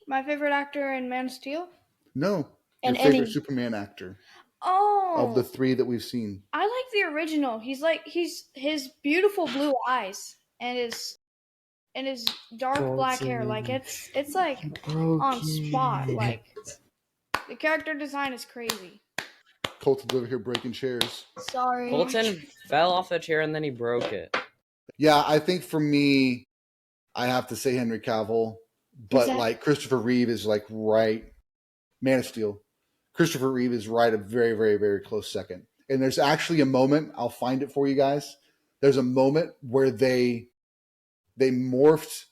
My favorite actor in Man of Steel? No. And Your favorite any- Superman actor Oh. of the 3 that we've seen. I like the original. He's his beautiful blue eyes and his dark black hair. Like it's like on spot. Like the character design is crazy. Colton's over here breaking chairs. Sorry. Colton fell off the chair and then he broke it. Yeah, I think for me, I have to say Henry Cavill, but Exactly. like Christopher Reeve is like right. Man of Steel. Christopher Reeve is right a very, very, very close second. And there's actually a moment, I'll find it for you guys. There's a moment where they morphed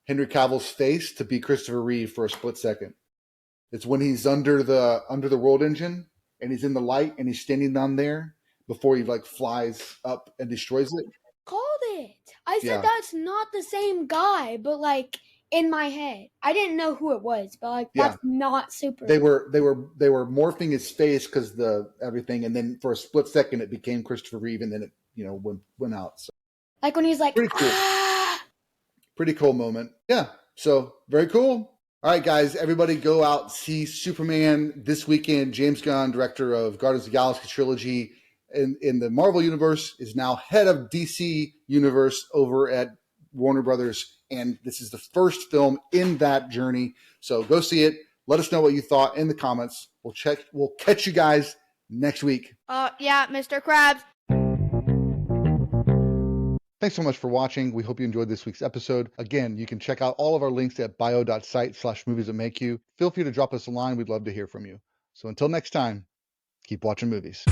Henry Cavill's face to be Christopher Reeve for a split second. It's when he's under the world engine and he's in the light and he's standing down there before he like flies up and destroys it. Called it. I said Yeah. that's not the same guy, but like in my head, I didn't know who it was, but like Yeah. that's not super. They were morphing his face because the everything, and then for a split second it became Christopher Reeve, and then it went out. So like when he's like, Pretty cool. ah! pretty cool moment. Yeah. So very cool. All right, guys, everybody go out, see Superman this weekend. James Gunn, director of Guardians of the Galaxy trilogy in the Marvel Universe, is now head of DC Universe over at Warner Brothers. And this is the first film in that journey. So go see it. Let us know what you thought in the comments. We'll catch you guys next week. Yeah, Mr. Krabs. Thanks so much for watching. We hope you enjoyed this week's episode. Again, you can check out all of our links at bio.site/moviesthatmakeyou. Feel free to drop us a line. We'd love to hear from you. So until next time, keep watching movies.